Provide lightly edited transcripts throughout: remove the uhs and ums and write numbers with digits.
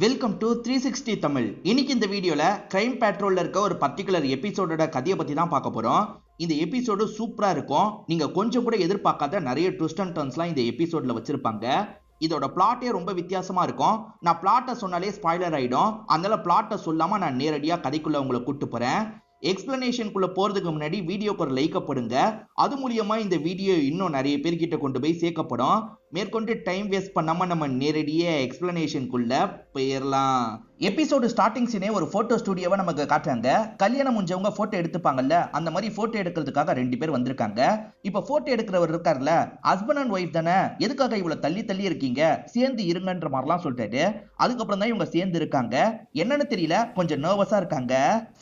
Welcome to 360 Tamil. இன்னைக்கு இந்த வீடியோல கிரைம் பேட்ரோல்ல இருக்க ஒரு பர்டிகுலர் எபிசோடோட கதையை பத்தி தான் பார்க்க போறோம். இந்த எபிசோடு சூப்பரா இருக்கும். நீங்க கொஞ்சம் கூட எதிர்பார்க்காத நிறைய ட்விஸ்ட் அண்ட் டர்ன்ஸ்லாம் இந்த எபிசோட்ல வச்சிருப்பாங்க. இதோட பிளாட்டே ரொம்ப வித்தியாசமா இருக்கும். நான் பிளாட்டை சொன்னாலே ஸ்பாய்லர் ஆயிடும். அதனால பிளாட்டை சொல்லாம நான் நேரடியா கதைக்குள்ள உங்களை கூட்டு போறேன். எக்ஸ்பிளனேஷனுக்குள்ள போறதுக்கு முன்னாடி வீடியோக்கு ஒரு லைக் போடுங்க. அது மூலியமா இந்த வீடியோ இன்னும் நிறைய பேர்கிட்ட கொண்டு போய் சேர்க்கப்படும். மேற்கொண்டு டைம் வேஸ்ட் பண்ணாம நம்ம நேரடியே எக்ஸ்பிளனேஷனுக்குள்ள போயிடலாம். எபிசோடு ஸ்டார்டிங் சீனே ஒரு போட்டோ ஸ்டுடியோவை நமக்கு காட்டுறாங்க. கல்யாணம் முடிஞ்சவங்க போட்டோ எடுத்துப்பாங்கல்ல, அந்த மாதிரி போட்டோ எடுக்கிறதுக்காக ரெண்டு பேர் வந்திருக்காங்க. இப்ப போட்டோ எடுக்கிறவர் இருக்காருல்ல, ஹஸ்பண்ட் அண்ட் ஒய்ஃப் தானே, எதுக்காக இவ்வளவு தள்ளி தள்ளி இருக்கீங்க, சேர்ந்து இருங்கன்ற மாதிரிலாம் சொல்லிட்டாரு. அதுக்கப்புறம் தான் இவங்க சேர்ந்து இருக்காங்க. என்னன்னு தெரியல, கொஞ்சம் நர்வஸா இருக்காங்க.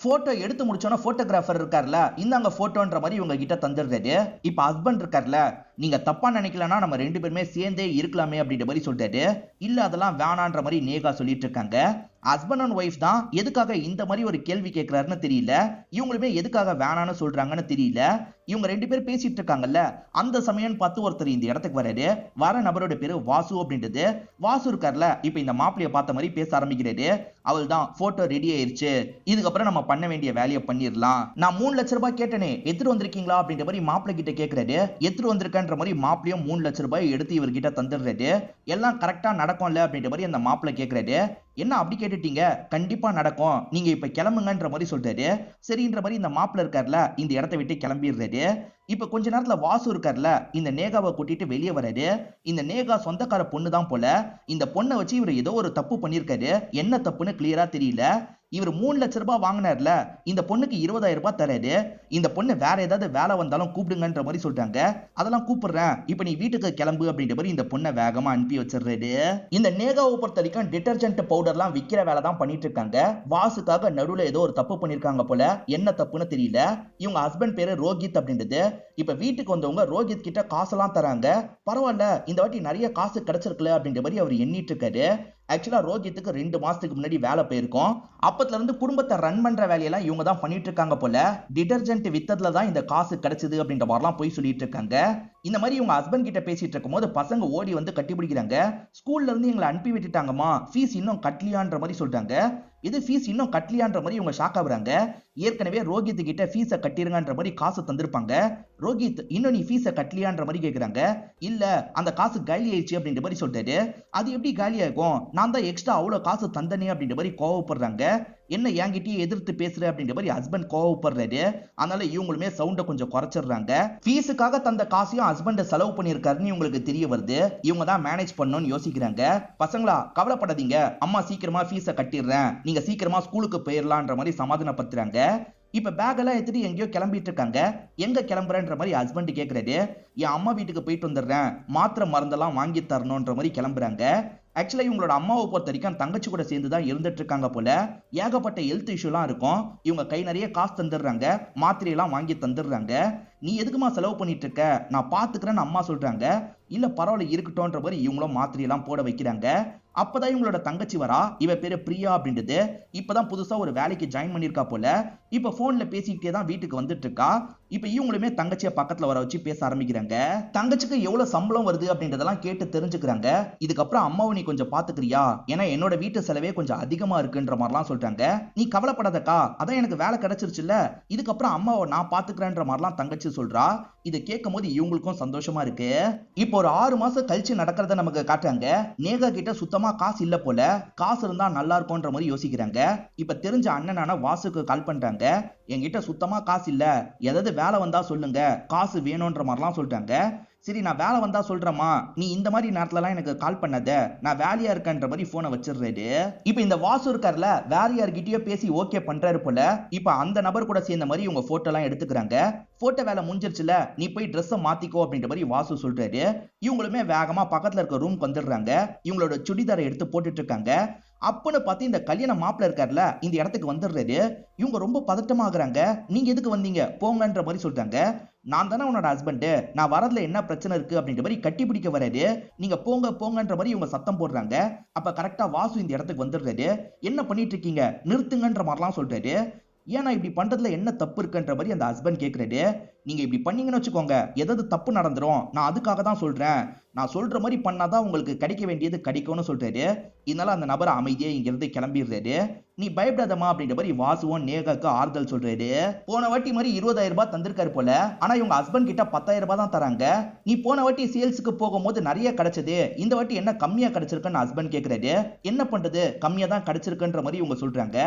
போட்டோ எடுத்து முடிச்சோன்னா போட்டோகிராஃபர் இருக்காருல்ல, இந்தாங்க போட்டோன்ற மாதிரி இவங்க கிட்ட தந்துடுறாரு. இப்ப ஹஸ்பண்ட் இருக்காருல்ல, நீங்க தப்பா நினைக்கலன்னா நம்ம ரெண்டு பேருமே சேர்ந்தே இருக்கலாமே அப்படின்ற மாதிரி சொல்லிட்டாரு. இல்ல அதெல்லாம் வேணான்ற மாதிரி நேகா சொல்லிட்டு இருக்காங்க. ஹஸ்பண்ட் அண்ட் ஒய்ஃப் தான் எதுக்காக இந்த மாதிரி ஒரு கேள்வி கேட்கிறாருன்னு தெரியல. இவங்களுமே எதுக்காக வேணான்னு சொல்றாங்கன்னு தெரியல. இவங்க ரெண்டு பேர் பேசிட்டு இருக்காங்கல்ல, அந்த சமயம் பார்த்து ஒருத்தர் இந்த இடத்துக்கு வராரு. வர நபரோட பேரு வாசு அப்படின்றது. வாசு இருக்கார்ல, இப்ப இந்த மாப்பிளைய பார்த்த மாதிரி பேச ஆரம்பிக்கிறாரு. அவள் தான் போட்டோ ரெடி ஆயிருச்சு, இதுக்கப்புறம் நம்ம பண்ண வேண்டிய வேலையை பண்ணிடலாம். நான் 3 லட்சம் ரூபாய் கேட்டனே, எடுத்துட்டு வந்திருக்கீங்களா அப்படின்ற மாதிரி மாப்பிள்ளை கிட்ட கேட்கிறாரு. எடுத்துட்டு வந்திருக்கன்ற மாதிரி மாப்பிளையும் 3 லட்சம் ரூபாய் எடுத்து இவர்கிட்ட தந்துடுறாரு. எல்லாம் கரெக்டா நடக்கும்ல அப்படின்ற மாதிரி அந்த மாப்பிள்ளை கேட்கிறாரு. என்ன அப்படி கேட்டுட்டீங்க, கண்டிப்பா நடக்கும், நீங்க இப்ப கிளம்புங்கன்ற மாதிரி சொல்றாரு. சரின்ற மாதிரி இந்த மாப்பிள்ள இருக்காருல, இந்த இடத்தை விட்டு கிளம்பிடுறாரு. இப்ப கொஞ்ச நேரத்துல வாசு இருக்காருல, இந்த நேகாவை கூட்டிட்டு வெளியே வராரு. இந்த நேகா சொந்தக்கார பொண்ணு தான் போல. இந்த பொண்ணை வச்சு இவர் ஏதோ ஒரு தப்பு பண்ணிருக்காரு. என்ன தப்புன்னு கிளியரா தெரியல. இவர் 3 லட்சம் ரூபாய் வாங்கினார்ல, இந்த பொண்ணுக்கு 20,000 ரூபாய் தராரு. இந்த பொண்ணு வேற ஏதாவது வேலை வந்தாலும் கூப்பிடுங்கன்ற மாதிரி சொல்றாங்க. அதெல்லாம் கூப்பிடுறேன், இப்ப நீ வீட்டுக்கு கிளம்பு அப்படின்ற மாதிரி இந்த பொண்ணை வேகமா அனுப்பி வச்சிடுறாரு. இந்த நேகாவை பொறுத்த வரைக்கும் டிடர்ஜென்ட் பவுடர்லாம் விற்கிற வேலை தான் பண்ணிட்டு இருக்காங்க. வாசுக்காக நடுவுல ஏதோ ஒரு தப்பு பண்ணிருக்காங்க போல. என்ன தப்புன்னு தெரியல. இவங்க ஹஸ்பண்ட் பேரு ரோஹித் அப்படின்றது. இப்ப வீட்டுக்கு வந்தவங்க ரோஹித் கிட்ட காசெல்லாம் தராங்க. பரவாயில்ல, இந்த வாட்டி நிறைய காசு கிடைச்சிருக்கல அப்படின்ற மாதிரி அவர் எண்ணிட்டு இருக்காரு. ஆக்சுவலா ரோஹித்துக்கு 2 மாசத்துக்கு முன்னாடி வேலை போயிருக்கும். அப்பத்துல இருந்து குடும்பத்தை ரன் பண்ற வேலையெல்லாம் இவங்க தான் பண்ணிட்டு இருக்காங்க போல. டிடர்ஜென்ட் வித்ததுல தான் இந்த காசு கிடைச்சது அப்படின்ற மாதிரிலாம் போய் சொல்லிட்டு இருக்காங்க. இந்த மாதிரி இவங்க ஹஸ்பண்ட் கிட்ட பேசிட்டு இருக்கும் போது பசங்க ஓடி வந்து கட்டி பிடிக்கிறாங்க. ஸ்கூல்ல இருந்து எங்களை அனுப்பி விட்டுட்டாங்கம்மா, ஃபீஸ் இன்னும் கட்டலியான்ற மாதிரி சொல்றாங்க. இது ஃபீஸ் இன்னும் கட்டலியான்ற மாதிரி இவங்க ஷாக் ஆகுறாங்க. ஏற்கனவே ரோஹித் கிட்ட ஃபீஸை கட்டிருங்கன்ற மாதிரி காசு தந்திருப்பாங்க. ரோஹித் இன்னும் நீ ஃபீஸை கட்டலியான்ற மாதிரி கேட்கிறாங்க. இல்ல அந்த காசு காலி ஆயிடுச்சு அப்படின்ற மாதிரி சொல்றாரு. அது எப்படி காலி ஆகும், நான் தான் எக்ஸ்ட்ரா அவ்வளவு காசு தந்தனே அப்படின்ற மாதிரி கோவப்படுறாங்க. என்ன என்கிட்டயே எதிர்த்து பேசுற அப்படின்ற மாதிரி ஹஸ்பண்ட் கோவப்படுறாரு. அதனால இவங்களுமே சவுண்டை கொஞ்சம் குறைச்சிடுறாங்க. ஃபீஸுக்காக தந்த காசையும் ஹஸ்பண்ட் செலவு பண்ணியிருக்காருன்னு இவங்களுக்கு தெரிய வருது. இவங்க தான் மேனேஜ் பண்ணணும்னு யோசிக்கிறாங்க. பசங்களா கவலைப்படாதீங்க, அம்மா சீக்கிரமா ஃபீஸை கட்டிடுறேன், நீங்க சீக்கிரமா ஸ்கூலுக்கு போயிடலான்ற மாதிரி சமாதானப்படுத்துறாங்க. இப்ப பேக் எல்லாம் எடுத்துட்டு எங்கேயோ கிளம்பிட்டு இருக்காங்க. எங்க கிளம்புறன்ற மாதிரி ஹஸ்பண்ட் கேட்கறாரு. என் அம்மா வீட்டுக்கு போயிட்டு வந்துடுறேன், மாத்திரை மருந்தெல்லாம் வாங்கி தரணும்ன்ற மாதிரி கிளம்புறாங்க. ஆக்சுவலா இவங்களோட அம்மாவை பொறுத்த வரைக்கும் தங்கச்சி கூட சேர்ந்து தான் இருந்துட்டு இருக்காங்க போல. ஏகப்பட்ட ஹெல்த் இஷ்யூலாம் இருக்கும். இவங்க கை நிறைய காசு தந்துடுறாங்க, மாத்திரையெல்லாம் வாங்கி தந்துடுறாங்க. நீ எதுக்குமா செலவு பண்ணிட்டு இருக்க, நான் பாத்துக்கிறேன்னு அம்மா சொல்றாங்க. இல்ல பரவாயில்ல இருக்கட்டும்ன்ற மாதிரி இவங்களும் மாத்திரையெல்லாம் போட வைக்கிறாங்க. அப்பதான் இவங்களோட தங்கச்சி வரா. இவ பேரு பிரியா அப்படின்றது. இப்பதான் புதுசா ஒரு வேலைக்கு ஜாயின் பண்ணிருக்கா போல. இப்ப போன்ல பேசிக்கிட்டே தான் வீட்டுக்கு வந்துட்டு இருக்கா. இப்ப இவங்களுமே தங்கச்சியை பக்கத்துல வர வச்சு பேச ஆரம்பிக்கிறாங்க. தங்கச்சிக்கு எவ்வளவு சம்பளம் வருது அப்படின்றதெல்லாம் கேட்டு தெரிஞ்சுக்கிறாங்க. இதுக்கப்புறம் அம்மாவை நீ கொஞ்சம் பாத்துக்கிறியா, ஏன்னா என்னோட வீட்டு செலவே கொஞ்சம் அதிகமா இருக்குன்ற மாதிரிலாம் சொல்றாங்க. நீ கவலைப்படாதக்கா, அதான் எனக்கு வேலை கிடைச்சிருச்சுல்ல, இதுக்கப்புறம் அம்மாவை நான் பாத்துக்கிறேன்ற மாதிரிலாம் தங்கச்சி சொல்றா. இதை கேட்கும் போது இவங்களுக்கும் சந்தோஷமா இருக்கு. இப்போ ஒரு 6 மாசம் கழிச்சு நடக்கிறத நமக்கு காட்டுறாங்க. நேகா கிட்ட சுத்தமா காசு இல்ல போல. காசு இருந்தா நல்லா இருக்கும்ன்ற மாதிரி யோசிக்கிறாங்க. இப்ப தெரிஞ்ச அண்ணனான வாசுக்கு கால் பண்றாங்க. என்கிட்ட சுத்தமா காசு இல்ல, ஏதாவது வேலை வந்தா சொல்லுங்க, காசு வேணும்ன்ற மாதிரிலாம் சொல்றாங்க. சரி நான் வேலை வந்தா சொல்றேம்மா, நீ இந்த மாதிரி நேரத்துலலாம் எனக்கு கால் பண்ணாத, நான் வேலையா இருக்கேன்ற மாதிரி போனை வச்சிடுறாரு. இப்ப இந்த வாசு இருக்காருல, வேற யார்கிட்டயோ பேசி ஓகே பண்றாரு போல. இப்ப அந்த நபர் கூட சேர்ந்த மாதிரி இவங்க போட்டோ எல்லாம் எடுத்துக்கிறாங்க. போட்டோ வேலை முடிஞ்சிருச்சுல, நீ போய் ட்ரெஸ்ஸை மாத்திக்கோ அப்படின்ற மாதிரி வாசு சொல்றாரு. இவங்களுமே வேகமா பக்கத்துல இருக்க ரூம் வந்துடுறாங்க. இவங்களோட சுடிதாரை எடுத்து போட்டுட்டு இருக்காங்க. அப்பன்னு பார்த்து இந்த கல்யாண மாப்பிள்ள இருக்காருல, இந்த இடத்துக்கு வந்துடுறாரு. இவங்க ரொம்ப பதட்டமாகறாங்க. நீங்க எதுக்கு வந்தீங்க, போங்கன்ற மாதிரி சொல்றாங்க. நான் தானே உன்னோட ஹஸ்பண்ட், நான் வரதுல என்ன பிரச்சனை இருக்கு அப்படின்ற மாதிரி கட்டி பிடிக்க வராரு. நீங்க போங்க போங்கன்ற மாதிரி இவங்க சத்தம் போடுறாங்க. அப்ப கரெக்டா வாசு இந்த இடத்துக்கு வந்துடுறாரு. என்ன பண்ணிட்டு இருக்கீங்க, நிறுத்துங்கன்ற மாதிரிலாம் சொல்றாரு. ஏன் நான் இப்படி பண்றதுல என்ன தப்பு இருக்குன்ற மாதிரி அந்த ஹஸ்பண்ட் கேட்கிறாரு. நீங்க இப்படி பண்ணீங்கன்னு வச்சுக்கோங்க, ஏதாவது தப்பு நடந்துரும், நான் அதுக்காக தான் சொல்றேன், நான் சொல்ற மாதிரி பண்ணாதான் உங்களுக்கு கிடைக்க வேண்டியது கிடைக்கும்னு சொல்றாரு. இதனால அந்த நபர் அமைதியா இங்க இருந்து கிளம்பிடுறாரு. நீ பயப்படாதமா அப்படின்ற மாதிரி வாசுவும் நேகாக்கு ஆறுதல் சொல்றாரு. போன வாட்டி மாதிரி 20,000 ரூபாய் தந்திருக்காரு போல, ஆனா இவங்க ஹஸ்பண்ட் கிட்ட 10,000 ரூபாய் தான் தராங்க. நீ போன வாட்டி சேல்ஸுக்கு போகும்போது நிறைய கிடைச்சது, இந்த வாட்டி என்ன கம்மியா கிடைச்சிருக்குன்னு ஹஸ்பண்ட் கேட்கிறாரு. என்ன பண்றது, கம்மியா தான் கிடைச்சிருக்குன்ற மாதிரி இவங்க சொல்றாங்க.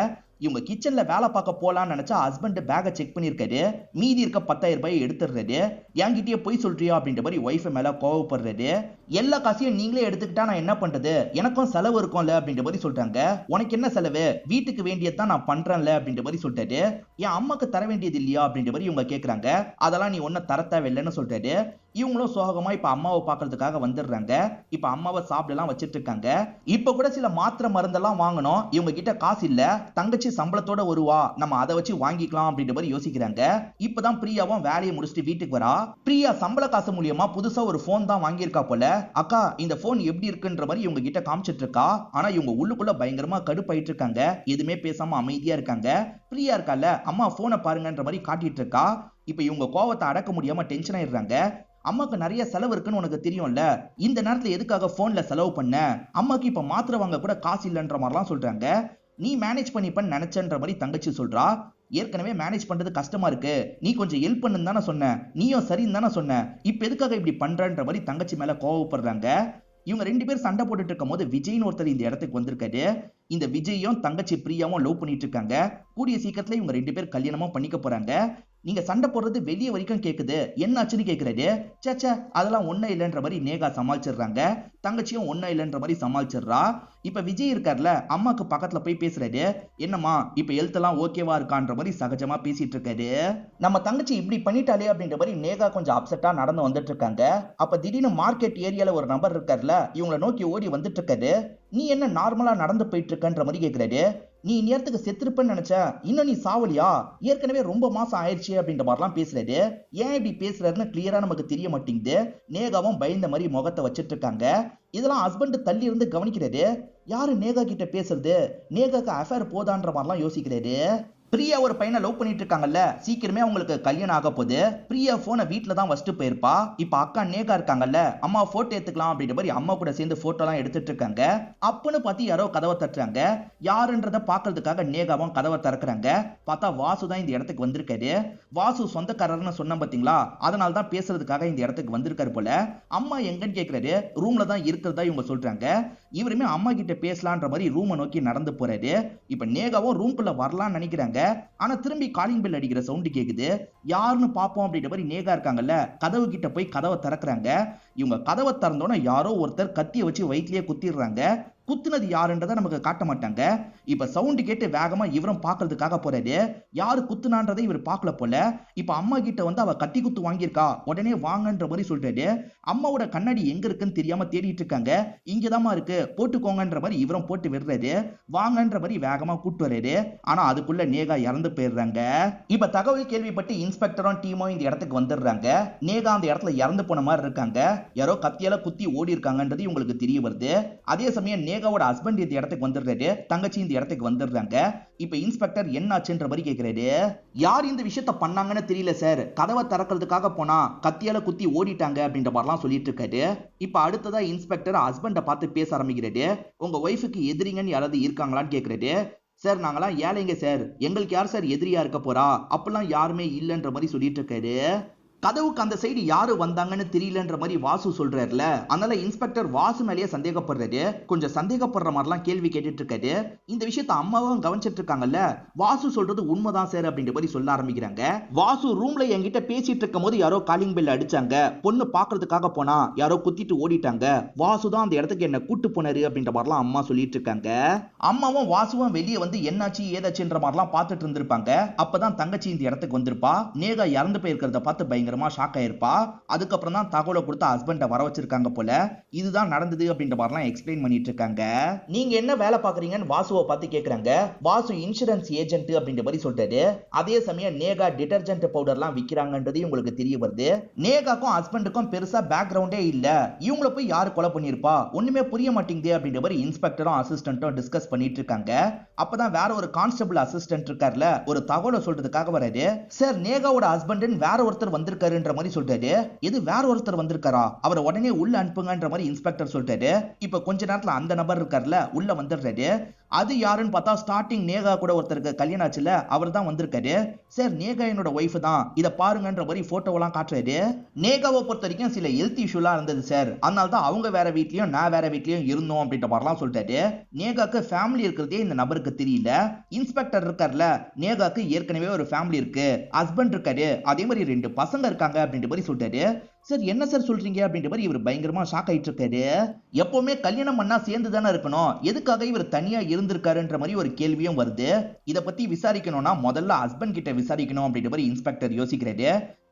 இவங்க கிச்சன்ல வேலை பார்க்க போலான்னு நினைச்சா ஹஸ்பண்ட் பேக்கை செக் பண்ணிருக்காரு. மீதி இருக்க 10,000 ரூபாய் எடுத்துடுறாரு. என்கிட்டயே போய் சொல்றியா அப்படின்ற மாதிரி ஒய்ஃப் மேல கோவப்படுறாரு. எல்லா காசையும் நீங்களே எடுத்துக்கிட்டா நான் என்ன பண்றது, எனக்கும் செலவு இருக்கும்ல அப்படின்ற மாதிரி சொல்றாங்க. உனக்கு என்ன செலவு, வீட்டுக்கு வேண்டியதான் நான் பண்றேன்ல அப்படின்ற மாதிரி சொல்றாரு. என் அம்மாக்கு தர வேண்டியது இல்லையா அப்படின்ற மாதிரி இவங்க கேக்குறாங்க. அதெல்லாம் நீ ஒன்னும் தர தேவையில்லைன்னு சொல்றாரு. இவங்களும் சோகமா இப்ப அம்மாவை பாக்குறதுக்காக வந்துடுறாங்க. இப்ப அம்மாவை சாப்பிடலாம் வச்சிட்டு இருக்காங்க. இப்ப கூட சில மாத்திரை மருந்தெல்லாம் வாங்கணும், இவங்க கிட்ட காசு இல்ல. தங்கச்சி சம்பளத்தோட வருவா, நம்ம அதை வச்சு வாங்கிக்கலாம் அப்படின்ற மாதிரி யோசிக்கிறாங்க. இப்பதான் பிரியாவும் வேலையை முடிச்சுட்டு வீட்டுக்கு வரா. பிரியா சம்பள காசு மூலியமா புதுசா ஒரு போன் தான் வாங்கியிருக்கா போல. அக்கா இந்த போன் எப்படி இருக்குன்ற மாதிரி இவங்க கிட்ட காமிச்சிட்டு இருக்கா. ஆனா இவங்க உள்ளுக்குள்ள பயங்கரமா கடுப்பாயிட்டு இருக்காங்க. எதுவுமே பேசாம அமைதியா இருக்காங்க. பிரியா இருக்கால, அம்மா போனை பாருங்கன்ற மாதிரி காட்டிட்டு இருக்கா. இப்ப இவங்க கோவத்தை அடக்க முடியாம டென்ஷன் ஆயிடுறாங்க. அம்மாக்கு நிறைய செலவு இருக்குன்னு உனக்கு தெரியும்ல, இந்த நேரத்துல எதுக்காக போன்ல செலவு பண்ண, அம்மாக்கு இப்ப மாத்திரை வாங்க கூட காசு இல்லைன்ற மாதிரிலாம் சொல்றாங்க. நீ மேனேஜ் பண்ணிப்பன்னு நினைச்சன்ற மாதிரி தங்கச்சி சொல்றா. ஏற்கனவே மேனேஜ் பண்றது கஷ்டமா இருக்கு, நீ கொஞ்சம் ஹெல்ப் பண்ணுன்னு தானே சொன்ன, நீயும் சரின்னு தானே சொன்ன, இப்ப எதுக்காக இப்படி பண்றன்ற மாதிரி தங்கச்சி மேல கோவப்படுறாங்க. இவங்க 2 பேர் சண்டை போட்டுட்டு இருக்கும் போது விஜய்னு ஒருத்தர் இந்த இடத்துக்கு வந்திருக்காரு. இந்த விஜயும் தங்கச்சி பிரியாவும் லவ் பண்ணிட்டு இருக்காங்க. கூடிய சீக்கிரத்துல இவங்க 2 பேர் கல்யாணமும் பண்ணிக்க போறாங்க. நீங்க சண்டை போடுறது வெளியே வரைக்கும் கேக்குது, என்னாச்சுன்னு கேக்குறாரு. சேச்சே அதெல்லாம் ஒன்னும் இல்லைன்ற மாதிரி நேகா சமாளிச்சிடுறாங்க. தங்கச்சியும் ஒன்னும் இல்லைன்ற மாதிரி சமாளிச்சிடுறா. இப்ப விஜய் இருக்கார்ல, அம்மாக்கு பக்கத்துல போய் பேசுறாரு. என்னம்மா இப்ப ஹெல்த் எல்லாம் ஓகேவா இருக்கான்ற மாதிரி சகஜமா பேசிட்டு இருக்காரு. நம்ம தங்கச்சி இப்படி பண்ணிட்டாலே அப்படின்ற மாதிரி நேகா கொஞ்சம் அப்செட்டா நடந்து வந்துட்டு இருக்காங்க. அப்ப திடீர்னு மார்க்கெட் ஏரியால ஒரு நபர் இருக்கார்ல, இவங்களை நோக்கி ஓடி வந்துட்டு இருக்காரு. நீ என்ன நார்மலா நடந்து போயிட்டு இருக்கன்ற மாதிரி கேக்குறாரு. நீ நேரத்துக்கு செத்துருப்பன்னு நினைச்ச, இன்னும் நீ சாவலியா, ஏற்கனவே ரொம்ப மாசம் ஆயிடுச்சு அப்படின்ற மாதிரிலாம் பேசுறாரு. ஏன் இப்படி பேசுறாருன்னு கிளியரா நமக்கு தெரிய மாட்டேங்குது. நேகாவும் பயந்த மாதிரி முகத்தை வச்சிட்டு இருக்காங்க. இதெல்லாம் ஹஸ்பண்ட் தள்ளி இருந்து கவனிக்கிறாரு. யாரு நேகா கிட்ட பேசுறது, நேகாக்கு அஃபேர் போதான்ற மாதிரிலாம் யோசிக்கிறாரு. பிரியா ஒரு பையனை லவ் பண்ணிட்டு இருக்காங்கல்ல, சீக்கிரமே அவங்களுக்கு கல்யாணம் ஆக போகுது. பிரியா போனை வீட்டுல தான் வச்சுட்டு போயிருப்பா. இப்ப அக்கா நேகா இருக்காங்கல்ல, அம்மா போட்டோ எடுத்துக்கலாம் அப்படின்ற மாதிரி அம்மா கூட சேர்ந்து போட்டோ எல்லாம் எடுத்துட்டு இருக்காங்க. அப்பன்னு பார்த்து யாரோ கதவை தட்டுறாங்க. யாருன்றத பாக்குறதுக்காக நேகாவும் கதவை திறக்கிறாங்க. பார்த்தா வாசு தான் இந்த இடத்துக்கு வந்திருக்காரு. வாசு சொந்தக்காரர்னு சொன்ன பாத்தீங்களா, அதனால தான் பேசுறதுக்காக இந்த இடத்துக்கு வந்திருக்காரு போல. அம்மா எங்கன்னு கேக்குறாரு. ரூம்ல தான் இருக்கிறதா இவங்க சொல்றாங்க. இவருமே அம்மா கிட்ட பேசலான்ற மாதிரி ரூமை நோக்கி நடந்து போறாரு. இப்ப நேகாவும் ரூம்குள்ள வரலாம்னு நினைக்கிறாங்க. ஆனா திரும்பி காலிங் பெல் அடிக்கிற சவுண்ட் கேக்குது. யாருன்னு பாப்போம் அப்படின்ற மாதிரி நேகா இருக்காங்கல்ல, கதவு கிட்ட போய் கதவை திறக்கிறாங்க. இவங்க கதவை திறந்தோன்னா யாரோ ஒருத்தர் கத்திய வச்சு வயிற்றிலேயே குத்திடுறாங்க. குத்துனது யாருன்றதை நமக்கு காட்ட மாட்டாங்க. இப்ப சவுண்ட் கேட்டு வேகமா இவரும் பாக்குறதுக்காக போறாரு. யாரு குத்துனான்றதை இவர் பார்க்கல போல. இப்ப அம்மா கிட்ட வந்து அவ கத்தி குத்து வாங்கியிருக்கா, உடனே வாங்கன்ற மாதிரி சொல்றாரு. அம்மாவோட கண்ணாடி எங்க இருக்குன்னு தெரியாம தேடிட்டு இருக்காங்க. இங்கதாமா இருக்கு, போட்டுக்கோங்கன்ற மாதிரி இவரும் போட்டு விடுறாரு. வாங்கன்ற மாதிரி வேகமா கூட்டு வர்றாரு. ஆனா அதுக்குள்ள நேகா இறந்து போயிடுறாங்க. இப்ப தகவல் கேள்விப்பட்டு இன்ஸ்பெக்டரும் டீமும் இந்த இடத்துக்கு வந்துடுறாங்க. நேகா அந்த இடத்துல இறந்து போன மாதிரி இருக்காங்க. யாரோ கத்தியால குத்தி ஓடி இருக்காங்கன்றது உங்களுக்கு தெரிய வருது. அதே சமயம் நேகாவோட ஹஸ்பண்ட் இந்த இடத்துக்கு வந்துடுறாரு. தங்கச்சி இந்த இடத்துக்கு வந்துடுறாங்க. இப்ப இன்ஸ்பெக்டர் என்னாச்சுன்ற மாதிரி கேக்குறாரு. யார் இந்த விஷயத்த பண்ணாங்கன்னு தெரியல சார், கதவை திறக்கிறதுக்காக போனா கத்தியால குத்தி ஓடிட்டாங்க அப்படின்ற மாதிரிலாம் சொல்லிட்டு இருக்காரு. இப்ப அடுத்ததா இன்ஸ்பெக்டர் ஹஸ்பண்ட பார்த்து பேச ஆரம்பிக்கிறாரு. உங்க ஒய்ஃபுக்கு எதிரிங்கன்னு யாராவது இருக்காங்களான்னு கேக்குறாரு. சார் நாங்களாம் ஏழைங்க சார், எங்களுக்கு யார் சார் எதிரியா இருக்க போறா, அப்பெல்லாம் யாருமே இல்லைன்ற மாதிரி சொல்லிட்டு இருக்காரு. கதவுக்கு அந்த சைடு யாரு வந்தாங்கன்னு தெரியலன்ற மாதிரி வாசு சொல்றாருல, அதனால இன்ஸ்பெக்டர் வாசு மேலேயே சந்தேகப்படுறாரு. கொஞ்சம் சந்தேகப்படுற மாதிரிலாம் கேள்வி கேட்டுட்டு இருக்காரு. இந்த விஷயத்த அம்மாவும் கவனிச்சிட்டு இருக்காங்கல்ல, வாசு சொல்றது உண்மைதான் சார் அப்படின்ற மாதிரி சொல்ல ஆரம்பிக்கிறாங்க. வாசு ரூம்ல என்கிட்ட பேசிட்டு இருக்கும் போது யாரோ காலிங் பெல் அடிச்சாங்க, பொண்ணு பாக்குறதுக்காக போனா யாரோ குத்திட்டு ஓடிட்டாங்க, வாசு தான் அந்த இடத்துக்கு என்ன கூட்டு போனாரு அப்படின்ற மாதிரிலாம் அம்மா சொல்லிட்டு இருக்காங்க. அம்மாவும் வாசுவும் வெளியே வந்து என்னாச்சு ஏதாச்சுன்ற மாதிரிலாம் பார்த்துட்டு இருந்திருப்பாங்க. அப்பதான் தங்கச்சி இந்த இடத்துக்கு வந்திருப்பா. நேகா இறந்து போயிருக்கிறத பார்த்து பயங்கர பயங்கரமா ஷாக் ஆயிருப்பா. அதுக்கப்புறம் தான் தகவலை கொடுத்து ஹஸ்பண்டை வர வச்சிருக்காங்க போல. இதுதான் நடந்தது அப்படின்ற மாதிரிலாம் எக்ஸ்பிளைன் பண்ணிட்டு இருக்காங்க. நீங்க என்ன வேலை பாக்குறீங்கன்னு வாசுவை பார்த்து கேக்குறாங்க. வாசு இன்சூரன்ஸ் ஏஜென்ட் அப்படின்ற மாதிரி சொல்றாரு. அதே சமயம் நேகா டிடர்ஜென்ட் பவுடர்லாம் விக்கிறாங்கன்றது உங்களுக்கு தெரிய வருது. நேகாக்கும் ஹஸ்பண்டுக்கும் பெருசா பேக்ரவுண்டே இல்ல, இவங்கள போய் யாரு கொலை பண்ணிருப்பா ஒண்ணுமே புரிய மாட்டேங்குது அப்படின்ற மாதிரி இன்ஸ்பெக்டரும் அசிஸ்டன்ட்டும் டிஸ்கஸ் பண்ணிட்டு இருக்காங்க. அப்பதான் வேற ஒரு கான்ஸ்டபிள் அசிஸ்டன்ட் இருக்கார்ல, ஒரு தகவலை சொல்றதுக்காக வராரு. சார் நேகாவோட ஹஸ்பண்ட் வேற ஒருத்தர் வந்திருக்காருன்ற மாதிரி சொல்றாரு. இது வேற ஒருத்தர் வந்திருக்காரா, அவரை உடனே உள்ள அனுப்புங்கன்ற மாதிரி இன்ஸ்பெக்டர் சொல்றாரு. இப்ப கொஞ்ச நேரத்துல அந்த நபர் இருக்கார்ல உள்ள வந்துடுறாரு. அது யாருன்னு பார்த்தா ஸ்டார்டிங் நேகா கூட ஒருத்தருக்கு கல்யாணம் ஆச்சுல, அவர் தான் வந்திருக்காரு. சார் நேகா என்னோட ஒய்ஃப் தான், இத பாருங்கன்ற மாதிரி போட்டோவெல்லாம் காட்டுறாரு. நேகாவை பொறுத்த வரைக்கும் சில ஹெல்த் இஷ்யூலாம் இருந்தது சார், அதனால தான் அவங்க வேற வீட்லயும் நான் வேற வீட்லயும் இருந்தோம் அப்படின்ற மாதிரிலாம் சொல்றாரு. நேகாக்கு ஃபேமிலி இருக்கிறதே இந்த நபருக்கு தெரியல. இன்ஸ்பெக்டர் இருக்கார்ல, நேகாக்கு ஏற்கனவே ஒரு ஃபேமிலி இருக்கு, ஹஸ்பண்ட் இருக்காரு, அதே மாதிரி 2 பசங்க இருக்காங்க அப்படின்ற மாதிரி சொல்றாரு. சார் என்ன சார் சொல்றீங்க அப்படின்ற மாதிரி இவர் பயங்கரமா ஷாக் ஆயிட்டு இருக்காரு. எப்பவுமே கல்யாணம் பண்ணா சேர்ந்து தானே இருக்கணும், எதுக்காக இவர் தனியா இருந்திருக்காருன்ற மாதிரி ஒரு கேள்வியும் வருது. இத பத்தி விசாரிக்கணும்னா முதல்ல ஹஸ்பண்ட் கிட்ட விசாரிக்கணும் அப்படின்ற மாதிரி இன்ஸ்பெக்டர் யோசிக்கிறாரு.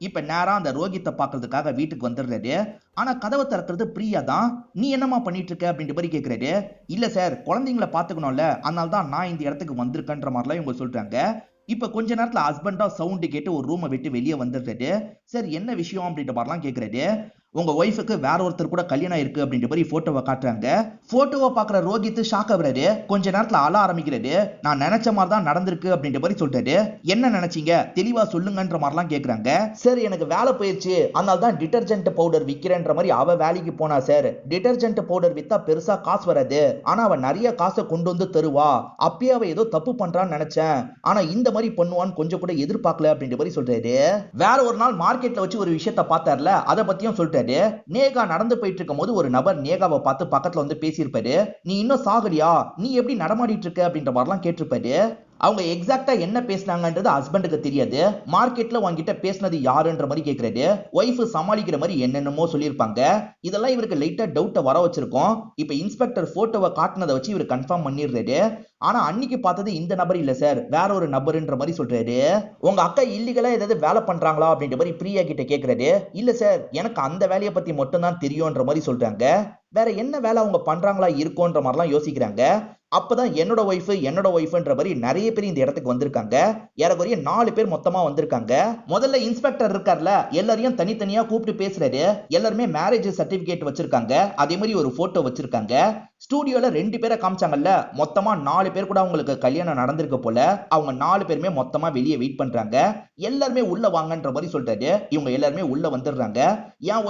இப்ப நேரா அந்த ரோகித்தை பாக்குறதுக்காக வீட்டுக்கு வந்துடுறாரு. ஆனா கதவை திறக்கிறது பிரியா தான். நீ என்னமா பண்ணிட்டு இருக்க அப்படின்ற மாதிரி கேக்குறாரு. இல்ல சார் குழந்தைங்களை பாத்துக்கணும்ல, அதனால தான் நான் இந்த இடத்துக்கு வந்திருக்கேன்ற மாதிரிலாம் இவங்க சொல்றாங்க. இப்ப கொஞ்ச நேரத்துல ஹஸ்பண்டா சவுண்ட் கேட்டு ஒரு ரூமை விட்டு வெளியே வந்துடுறாரு. சார் என்ன விஷயம் அப்படின்ற மாதிரிலாம் கேக்குறாரு. உங்க ஒய்ஃபுக்கு வேற ஒருத்தர் கூட கல்யாணம் இருக்கு அப்படின்ற மாதிரி போட்டோவை காட்டுறாங்க. போட்டோவை பாக்குற ரோஹித் ஷாக் ஆகுறாரு. கொஞ்ச நேரத்துல அழ ஆரம்பிக்கிறாரு. நான் நினைச்ச மாதிரி தான் நடந்திருக்கு அப்படின்ற மாதிரி சொல்றாரு. என்ன நினைச்சீங்க தெளிவா சொல்லுங்கன்ற மாதிரிலாம் கேக்குறாங்க. சார் எனக்கு வேலை போயிடுச்சு, அதனால தான் டிடர்ஜென்ட் பவுடர் விக்கிறேன்ற மாதிரி அவ வேலைக்கு போனா சார். டிடர்ஜென்ட் பவுடர் வித்தா பெருசா காசு வராது, ஆனா அவ நிறைய காசை கொண்டு வந்து தருவா, அப்பயே அவ ஏதோ தப்பு பண்றான்னு நினைச்சேன், ஆனா இந்த மாதிரி பண்ணுவான்னு கொஞ்சம் கூட எதிர்பார்க்கல அப்படின்ற மாதிரி சொல்றாரு. வேற ஒரு நாள் மார்க்கெட்ல வச்சு ஒரு விஷயத்த பார்த்தார்ல, அதை பத்தியும் சொல்றாரு. நேகா நடந்து போயிட்டு இருக்கும் போது ஒரு நபர் நேகாவை பார்த்து பக்கத்துல வந்து பேசியிருப்பாரு. நீ இன்னும் சாகலியா, நீ எப்படி நடமாடிட்டு இருக்க அப்படின்ற மாதிரிலாம் கேட்டிருப்பாரு. அவங்க எக்ஸாக்டா என்ன பேசினாங்கன்றது ஹஸ்பண்டுக்கு தெரியாது. மார்க்கெட்ல வாங்கிட்ட பேசினது யாருன்ற மாதிரி கேக்குறாரு. ஒய்ஃப் சமாளிக்கிற மாதிரி என்னென்னமோ சொல்லியிருப்பாங்க. இதெல்லாம் இவருக்கு லைட்டா டவுட்டை வர வச்சிருக்கோம். இப்ப இன்ஸ்பெக்டர் போட்டோவை காட்டினதை வச்சு இவர் கன்ஃபார்ம் பண்ணிடுறாரு. ஆனா அன்னைக்கு பார்த்தது இந்த நபர் இல்ல சார், வேற ஒரு நபர்ன்ற மாதிரி சொல்றாரு. உங்க அக்கா இல்லீகலா ஏதாவது வேலை பண்றாங்களா அப்படின்ற மாதிரி பிரியா கிட்ட கேக்குறாரு. இல்ல சார் எனக்கு அந்த வேலையை பத்தி மட்டும் தான் தெரியும்ன்ற மாதிரி சொல்றாங்க. வேற என்ன வேலை அவங்க பண்றாங்களா இருக்கும்ன்ற மாதிரிலாம் யோசிக்கிறாங்க. அப்பதான் என்னோட ஒய்ஃப்ன்ற மாதிரி நிறைய பேர் இந்த இடத்துக்கு வந்திருக்காங்க. ஏறக்குறைய 4 பேர் மொத்தமா வந்திருக்காங்க. முதல்ல இன்ஸ்பெக்டர் இருக்கார்ல, எல்லாரையும் தனித்தனியா கூப்பிட்டு பேசுறாரு. எல்லாருமே மேரேஜ் சர்டிபிகேட் வச்சிருக்காங்க, அதே மாதிரி ஒரு போட்டோ வச்சிருக்காங்க. ஸ்டூடியோல 2 பேரை காமிச்சாங்கல்ல, மொத்தமா 4 பேர் கூட அவங்களுக்கு கல்யாணம் நடந்திருக்கு போல. அவங்க 4 பேருமே மொத்தமா வெளியே வெயிட் பண்றாங்க. எல்லாருமே உள்ள வாங்கன்ற மாதிரி சொல்றாரு. இவங்க எல்லாருமே உள்ள வந்துடுறாங்க. என்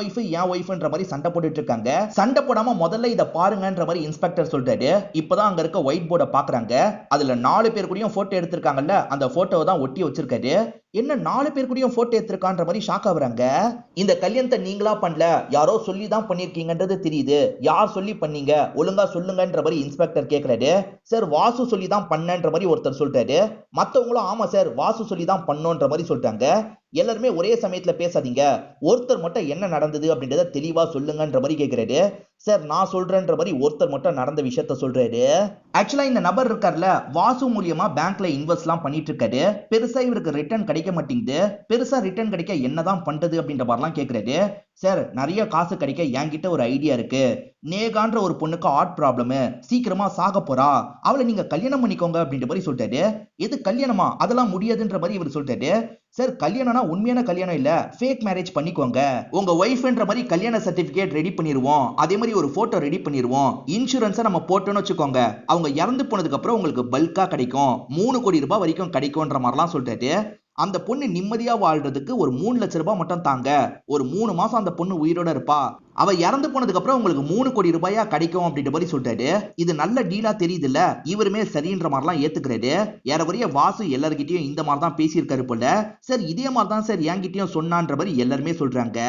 ஒய்ஃப்ன்ற மாதிரி சண்டை போட்டுட்டு இருக்காங்க. சண்டை போடாம முதல்ல இத பாருங்கன்ற மாதிரி இன்ஸ்பெக்டர் சொல்றாரு. இப்பதான் அங்க இருக்க ஒயிட் போர்டை பாக்குறாங்க. அதுல 4 பேர் கூடயும் போட்டோ எடுத்திருக்காங்கல்ல, அந்த போட்டோவை தான் ஒட்டி வச்சிருக்காரு. என்ன 4 பேர் கூடயும் போட்டோ எடுத்திருக்கான்ற மாதிரி ஷாக் ஆகுறாங்க. இந்த கல்யாணத்தை நீங்களா பண்ணல, யாரோ சொல்லி தான் பண்ணிருக்கீங்கன்றது தெரியுது, யார் சொல்லி பண்ணீங்க ஒழுங்கா சொல்லுங்கன்ற மாதிரி இன்ஸ்பெக்டர் கேக்குறாரு. சார் வாசு சொல்லி தான் பண்ணன்ற மாதிரி ஒருத்தர் சொல்றாரு. மத்தவங்களும் ஆமா சார் வாசு சொல்லி தான் பண்ணோன்ற மாதிரி சொல்றாங்க. எல்லாருமே ஒரே சமயத்துல பேசாதீங்க, ஒருத்தர் மட்டும் என்ன நடந்தது அப்படின்றத தெளிவா சொல்லுங்கன்ற மாதிரி கேக்குறாரு. சார் நான் சொல்றேன்ற மாதிரி ஒருத்தர் மட்டும் நடந்த விஷயத்த சொல்றாரு. ஆக்சுவலா இந்த நபர் இருக்கார்ல, வாசு மூலியமா பேங்க்ல இன்வெஸ்ட்லாம் பண்ணிட்டு இருக்காரு. பெருசா இவருக்கு ரிட்டர்ன் கிடைக்க மாட்டேங்குது. பெருசா ரிட்டர்ன் கிடைக்க என்னதான் பண்றது அப்படின்ற மாதிரிலாம் கேக்குறாரு. சார் நிறைய காசு கிடைக்க என்கிட்ட ஒரு ஐடியா இருக்கு. நேகான்ற ஒரு பொண்ணுக்கு ஹார்ட் ப்ராப்ளம், சீக்கிரமா சாக போறா, அவளை நீங்க கல்யாணம் பண்ணிக்கோங்க அப்படின்ற மாதிரி சொல்றாரு. எது கல்யாணமா, அதெல்லாம் முடியாதுன்ற மாதிரி இவர் சொல்றாரு. சார் கல்யாணம்னா உண்மையான கல்யாணம் இல்ல, ஃபேக் மேரேஜ் பண்ணிக்கோங்க. உங்க ஒய்ஃப்ன்ற மாதிரி கல்யாண சர்டிபிகேட் ரெடி பண்ணிடுவோம், அதே மாதிரி ஒரு போட்டோ ரெடி பண்ணிடுவோம். இன்சூரன்ஸை நம்ம போட்டோன்னு வச்சுக்கோங்க, அவங்க இறந்து போனதுக்கு அப்புறம் உங்களுக்கு பல்கா கிடைக்கும், 3 கோடி ரூபாய் வரைக்கும் கிடைக்கும்ன்ற மாதிரிலாம் சொல்றாரு. அந்த பொண்ணு நிம்மதியா வாழ்றதுக்கு ஒரு 3 லட்சம் ரூபாய் மட்டும் தாங்க, ஒரு 3 மாசம் அந்த பொண்ணு உயிரோட இருப்பா, அவ இறந்து போனதுக்கு அப்புறம் உங்களுக்கு 3 கோடி ரூபாயா கிடைக்கும் அப்படின்ற மாதிரி சொல்றாரு. இது நல்ல டீலா தெரியுது இல்ல, இவருமே சரின்ற மாதிரிலாம் ஏத்துக்கிறாரு. ஏறக்குறைய வாசு எல்லார்கிட்டயும் இந்த மாதிரி தான் பேசியிருக்காரு போல. சார் இதே மாதிரி தான் சார் என்கிட்டயும் சொன்னான்ற மாதிரி எல்லாருமே சொல்றாங்க.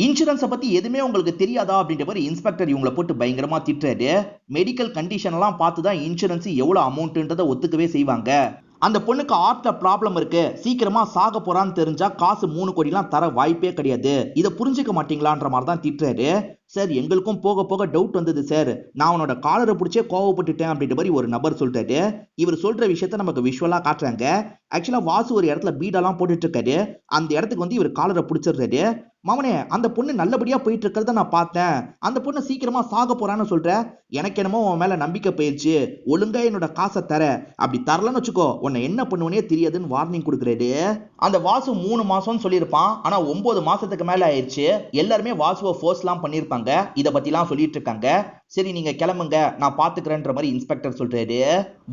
இன்சூரன்ஸை பத்தி எதுவுமே உங்களுக்கு தெரியாதா அப்படின்ற மாதிரி இன்ஸ்பெக்டர் இவங்களை போட்டு பயங்கரமா திட்டுறாரு. மெடிக்கல் கண்டிஷன் எல்லாம் பார்த்துதான் இன்சூரன்ஸ் எவ்வளவு அமௌண்ட்ன்றதை ஒத்துக்கவே செய்வாங்க. அந்த பொண்ணுக்கு ஹார்ட்ல ப்ராப்ளம் இருக்கு, சீக்கிரமா சாக போறான்னு தெரிஞ்சா காசு 3 கோடிலாம் தர வாய்ப்பே கிடையாது, இதை புரிஞ்சுக்க மாட்டீங்களான்ற மாதிரி தான் திட்டுறாரு. சார் எங்களுக்கும் போக போக டவுட் வந்தது சார், நான் அவனோட காலரை பிடிச்சே கோவப்பட்டுட்டேன் அப்படின்ற மாதிரி ஒரு நபர் சொல்றாரு. இவர் சொல்ற விஷயத்த நமக்கு விஷுவலா காட்டுறாங்க. ஆக்சுவலா வாசு ஒரு இடத்துல பீடெல்லாம் போட்டுட்டு இருக்காரு. அந்த இடத்துக்கு வந்து இவர் காலரை பிடிச்சிடுறாரு. மவனே, அந்த பொண்ணு நல்லபடியா போயிட்டு இருக்கிறத நான் பார்த்தேன், அந்த பொண்ணு சீக்கிரமா சாக போறான்னு சொல்ற, எனக்கு என்னமோ உன் மேல நம்பிக்கை போயிடுச்சு, ஒழுங்கா என்னோட காசை தர, அப்படி தரலன்னு வச்சுக்கோ உன்னை என்ன பண்ணுவனே தெரியாதுன்னு வார்னிங் கொடுக்குறாரு. அந்த வாசு 3 மாசம் சொல்லியிருப்பான், ஆனா 9 மாசத்துக்கு மேல ஆயிடுச்சு. எல்லாருமே வாசுவை ஃபோர்ஸ்லாம் பண்ணியிருப்பாங்க, இத பத்திலாம் சொல்லிட்டு இருக்காங்க. சரி நீங்க கிளம்புங்க, நான் பாத்துக்கிறேன்ற மாதிரி இன்ஸ்பெக்டர் சொல்றாரு.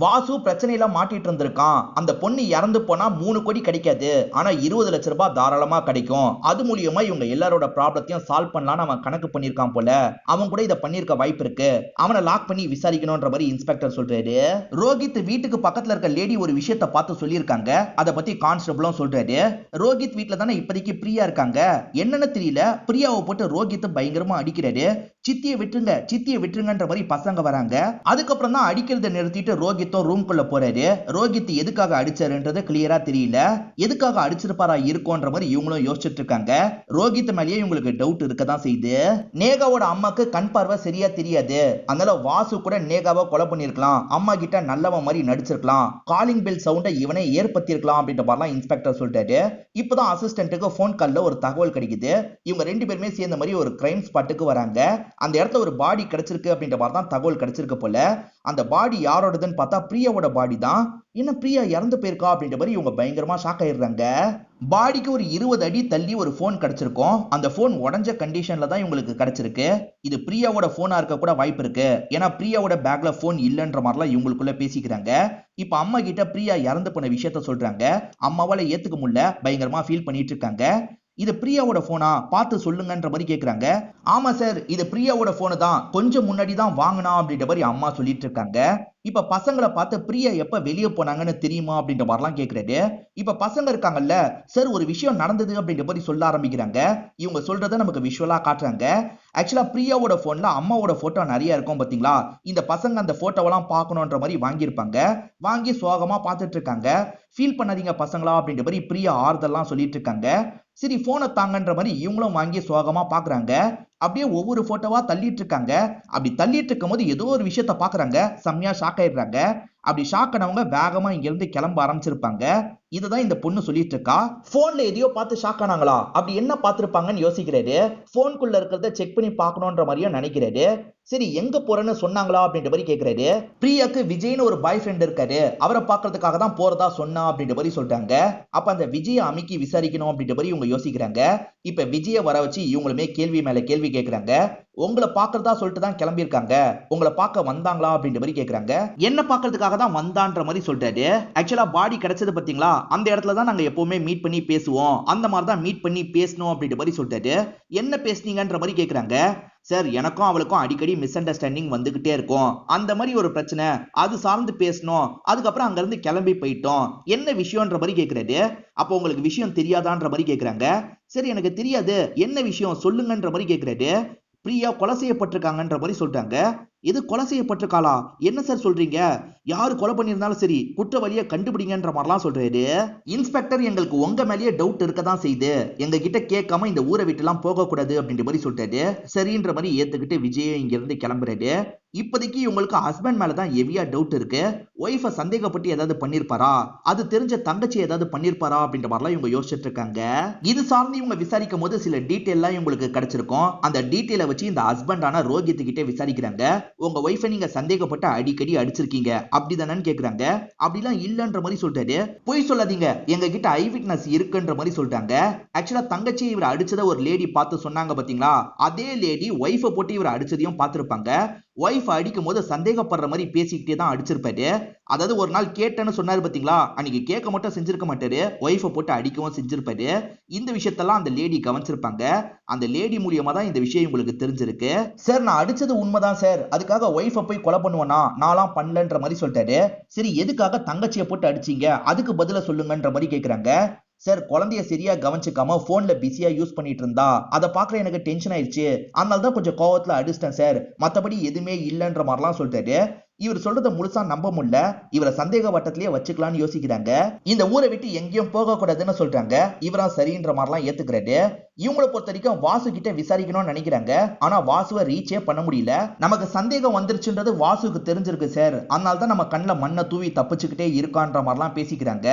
வாசு பிரச்சனையில மாட்டிட்டு இருந்திருக்கான். அந்த பொண்ணு இறந்து போனா 3 கோடி கிடைக்காது, ஆனா 20 லட்ச ரூபாய் தாராளமா கிடைக்கும். அது மூலியமா இவங்க எல்லாரோட ப்ராப்ளத்தையும் சால்வ் பண்ணலாம்னு அவன் கணக்கு பண்ணிருக்கான் போல. அவன் கூட இதை பண்ணிருக்க வாய்ப்பு இருக்கு, அவனை லாக் பண்ணி விசாரிக்கணும்ன்ற மாதிரி இன்ஸ்பெக்டர் சொல்றாரு. ரோஹித் வீட்டுக்கு பக்கத்துல இருக்க லேடி ஒரு விஷயத்தை பார்த்து சொல்லியிருக்காங்க, அதை பத்தி கான்ஸ்டபிளும் சொல்றாரு. ரோஹித் வீட்டுல தானே இப்போதைக்கு பிரியா இருக்காங்க, என்னன்னு தெரியல பிரியாவை போட்டு ரோஹித் பயங்கரமா அடிக்கிறாரு. சித்தியை விட்டுருங்க சித்தியை விட்டுருங்கன்ற மாதிரி பசங்க வராங்க. அதுக்கப்புறம் தான் அடிக்கிறத நிறுத்திட்டு ரோஹித்தும் ரூம்குள்ள போறாரு. ரோஹித் எதுக்காக அடிச்சாருன்றது கிளியரா தெரியல, எதுக்காக அடிச்சிருப்பாரா இருக்கும்ன்ற மாதிரி இவங்களும் யோசிச்சுட்டு இருக்காங்க. ரோஹித் மேலேயே இவங்களுக்கு டவுட் இருக்கதான் செய்யுது. நேகாவோட அம்மாக்கு கண் பார்வை சரியா தெரியாது, அதனால வாசு கூட நேகாவை கொலை பண்ணிருக்கலாம், அம்மா கிட்ட நல்லவன் மாதிரி நடிச்சிருக்கலாம், காலிங் பெல் சவுண்டை இவனே ஏற்படுத்திருக்கலாம் அப்படின்ற மாதிரிலாம் இன்ஸ்பெக்டர் சொல்றாரு. இப்பதான் அசிஸ்டன்ட்டுக்கு போன் கால்ல ஒரு தகவல் கிடைக்குது. இவங்க 2 பேருமே சேர்ந்த மாதிரி ஒரு கிரைம் ஸ்பாட்டுக்கு வராங்க. அந்த இடத்துல ஒரு பாடி கிடைச்சிருக்கு அப்படின்ற மாதிரி தான் தகவல் கிடைச்சிருக்கு போல. அந்த பாடி யாரோடதுன்னு பார்த்தா பிரியாவோட பாடி தான். என்ன பிரியா இறந்து போயிருக்கா அப்படின்ற மாதிரி இவங்க பயங்கரமா ஷாக் ஆயிடுறாங்க. பாடிக்கு ஒரு 20 அடி தள்ளி ஒரு போன் கிடைச்சிருக்கும். அந்த போன் உடஞ்ச கண்டிஷன்ல தான் இவங்களுக்கு கிடைச்சிருக்கு. இது பிரியாவோட போனா இருக்க கூட வாய்ப்பு இருக்கு, ஏன்னா பிரியாவோட பேக்ல போன் இல்லைன்ற மாதிரிலாம் இவங்களுக்குள்ள பேசிக்கிறாங்க. இப்ப அம்மா கிட்ட பிரியா இறந்து போன விஷயத்த சொல்றாங்க. அம்மாவால ஏத்துக்க முடியல, பயங்கரமா ஃபீல் பண்ணிட்டு இருக்காங்க. இது பிரியாவோட போனா பார்த்து சொல்லுங்கன்ற மாதிரி கேக்குறாங்க. ஆமா சார், இது பிரியாவோட போனு தான், கொஞ்சம் முன்னாடி தான் வாங்கினா அப்படின்ற மாதிரி அம்மா சொல்லிட்டு இருக்காங்க. இப்ப பசங்களை பார்த்து பிரியா எப்ப வெளியே போனாங்கன்னு தெரியுமா அப்படின்ற மாதிரிலாம் கேக்குறாரு. இப்ப பசங்க இருக்காங்கல்ல சார், ஒரு விஷயம் நடந்தது அப்படின்ற மாதிரி சொல்ல ஆரம்பிக்கிறாங்க. இவங்க சொல்றதை நமக்கு விஷுவலா காட்டுறாங்க. ஆக்சுவலா பிரியாவோட போன்ல அம்மாவோட போட்டோ நிறைய இருக்கும் பாத்தீங்களா, இந்த பசங்க அந்த போட்டோவெல்லாம் பார்க்கணுன்ற மாதிரி வாங்கியிருப்பாங்க. வாங்கி சோகமா பார்த்துட்டு இருக்காங்க. ஃபீல் பண்ணாதீங்க பசங்களா அப்படின்ற மாதிரி பிரியா ஆறுதல்லாம் சொல்லிட்டு இருக்காங்க. சரி போனை தாங்கன்ற மாதிரி இவங்களும் வாங்கி சோகமா பாக்குறாங்க. அப்படியே ஒவ்வொரு போட்டோவா தள்ளிட்டு இருக்காங்க. அப்படி தள்ளிட்டு இருக்கும் போது ஏதோ ஒரு விஷயத்த பாக்குறாங்க, செம்மையா ஷாக் ஆயிடுறாங்க. அப்படி ஷாக் ஆனவங்க வேகமா இங்க இருந்து கிளம்ப ஆரம்பிச்சிருப்பாங்க. இதுதான் இந்த பொண்ணு சொல்லிட்டு இருக்கா. போன்ல எதையோ பார்த்து ஷாக் ஆனாங்களா, அப்படி என்ன பார்த்திருப்பாங்கன்னு யோசிக்கிறாரு. போன்குள்ள இருக்கிறத செக் பண்ணி பார்க்கணும்ன்ற மாதிரியும் நினைக்கிறாரு. சரி எங்க போறேன்னு சொன்னாங்களா அப்படின்ற மாதிரி கேக்குறாரு. பிரியாக்கு விஜய்னு ஒரு பாய் ஃப்ரெண்ட் இருக்காரு, அவரை பார்க்கறதுக்காக தான் போறதா சொன்னா அப்படின்ற மாதிரி சொல்றாங்க. அப்ப அந்த விஜயை அமைக்கி விசாரிக்கணும் அப்படின்ற மாதிரி இவங்க யோசிக்கிறாங்க. இப்ப விஜயை வர வச்சு இவங்களுமே கேள்வி மேல கேள்வி கேட்கறாங்க. உங்களை பார்க்கறதா சொல்லிட்டு தான் கிளம்பியிருக்காங்க, உங்களை பார்க்க வந்தாங்களா அப்படின்ற மாதிரி கேக்குறாங்க. என்ன பார்க்கறதுக்காக தான் வந்தான்ற மாதிரி சொல்றாரு. ஆக்சுவலா பாடி கிடைச்சது பாத்தீங்களா, அந்த இடத்துல தான் நாங்க எப்பவுமே மீட் பண்ணி பேசுவோம், அந்த மாதிரி தான் மீட் பண்ணி பேசணும் அப்படின்ற மாதிரி சொல்றாரு. என்ன பேசுனீங்கன்ற மாதிரி கேக்குறாங்க. சார் எனக்கும் அவளுக்கும் அடிக்கடி மிஸ் அண்டர்ஸ்டாண்டிங் வந்துகிட்டே இருக்கும், அந்த மாதிரி ஒரு பிரச்சனை, அது சார்ந்து பேசணும், அதுக்கப்புறம் அங்க இருந்து கிளம்பி போயிட்டோம், என்ன விஷயம்ன்ற மாதிரி கேக்குறாரு. அப்போ உங்களுக்கு விஷயம் தெரியாதான்ற மாதிரி கேக்குறாங்க. சரி எனக்கு தெரியாது, என்ன விஷயம் சொல்லுங்கன்ற மாதிரி கேக்குறாரு. பிரியா கொலை செய்யப்பட்டிருக்காங்கன்ற மாதிரி சொல்றாங்க. இது கொலை செய்யப்பட்டிருக்காளா, என்ன சார் சொல்றீங்க, யாரு கொலை பண்ணியிருந்தாலும் சரி குற்றவாளியை கண்டுபிடிங்கன்ற மாதிரிலாம் சொல்றாரு. இன்ஸ்பெக்டர் எங்களுக்கு உங்க மேலேயே டவுட் இருக்கதான் செய்யுது, எங்க கிட்ட கேட்காம இந்த ஊரை விட்டு எல்லாம் போக கூடாது அப்படின்ற மாதிரி சொல்றாரு. சரின்ற மாதிரி ஏத்துக்கிட்டு விஜய் இங்க இருந்து கிளம்புறாரு. இப்போதைக்கு இவங்களுக்கு ஹஸ்பண்ட் மேலதான் ஹெவியா டவுட் இருக்கு. ஒய்ஃபை சந்தேகப்பட்டு ஏதாவது பண்ணிருப்பாரா, அது தெரிஞ்ச தங்கச்சி ஏதாவது பண்ணிருப்பாரா அப்படின்ற மாதிரிலாம் இவங்க யோசிச்சுட்டு இருக்காங்க. இது சார்ந்து இவங்க விசாரிக்கும் போது சில டீட்டெயிலாம் இவங்களுக்கு கிடைச்சிருக்கும். அந்த டீட்டெயிலை வச்சு இந்த ஹஸ்பண்டான ரோஹித் கிட்ட விசாரிக்கிறாங்க. உங்க ஒய்ஃபை நீங்க சந்தேகப்பட்டு அடிக்கடி அடிச்சிருக்கீங்க அப்படிதானு கேக்குறாங்க. அப்படிலாம் இல்லன்ற மாதிரி சொல்றாரு. போய் சொல்லாதீங்க, எங்க கிட்ட ஐ விட்னஸ் இருக்குன்ற மாதிரி சொல்றாங்க. ஆக்சுவலா தங்கச்சி இவர் அடிச்சத ஒரு லேடி பார்த்து சொன்னாங்க பாத்தீங்களா, அதே லேடி ஒய்ஃபை போட்டு இவர் அடிச்சதையும் பார்த்திருப்பாங்க. ஒய்ஃப் அடிக்கும் போது சந்தேகப்படுற மாதிரி பேசிக்கிட்டே தான் அடிச்சிருப்பாரு. அதாவது ஒரு நாள் கேட்டேன்னு சொன்னாரு பாத்தீங்களா, அன்னைக்கு கேட்க மட்டும் செஞ்சிருக்க மாட்டாரு, ஒய்ஃபை போட்டு அடிக்கவும் செஞ்சிருப்பாரு. இந்த விஷயத்தெல்லாம் அந்த லேடி கவனிச்சிருப்பாங்க. அந்த லேடி மூலியமா தான் இந்த விஷயம் உங்களுக்கு தெரிஞ்சிருக்கு. சார் நான் அடிச்சது உண்மைதான் சார், அதுக்காக ஒய்ஃபை போய் கொலை பண்ணுவேனா, நான்லாம் பண்ணலன்ற மாதிரி சொல்லிட்டாரு. சரி எதுக்காக தங்கச்சியை போட்டு அடிச்சீங்க, அதுக்கு பதில சொல்லுங்கன்ற மாதிரி கேக்குறாங்க. சார் குழந்தைய சரியா கவனிச்சுக்காம போன்ல பிஸியா யூஸ் பண்ணிட்டு இருந்தா அதை பாக்குற எனக்கு டென்ஷன் ஆயிடுச்சு, அதனால தான் கொஞ்சம் கோவத்துல அடிச்சிட்டேன் சார், மத்தபடி எதுவுமே இல்லைன்ற மாதிரிலாம் சொல்லிட்டாரு. இவர் சொல்றத முழுசா நம்ப முடியல. இவரை சந்தேக வட்டத்திலேயே வச்சுக்கலாம்னு யோசிக்கிறாங்க. இந்த ஊரை விட்டு எங்கேயும் போக கூடாதுன்னு சொல்றாங்க. இவரா சரின்ற மாதிரிலாம் ஏத்துக்கிறாரு. இவங்களை பொறுத்த வரைக்கும் வாசு கிட்ட விசாரிக்கணும்னு நினைக்கிறாங்க. ஆனா வாசுவை ரீச்சே பண்ண முடியல. நமக்கு சந்தேகம் வந்துருச்சுன்றது வாசுக்கு தெரிஞ்சிருக்கு சார், அதனால தான் நம்ம கண்ணில் மண்ணை தூவி தப்பிச்சுக்கிட்டே இருக்கான்ற மாதிரிலாம் பேசிக்கிறாங்க.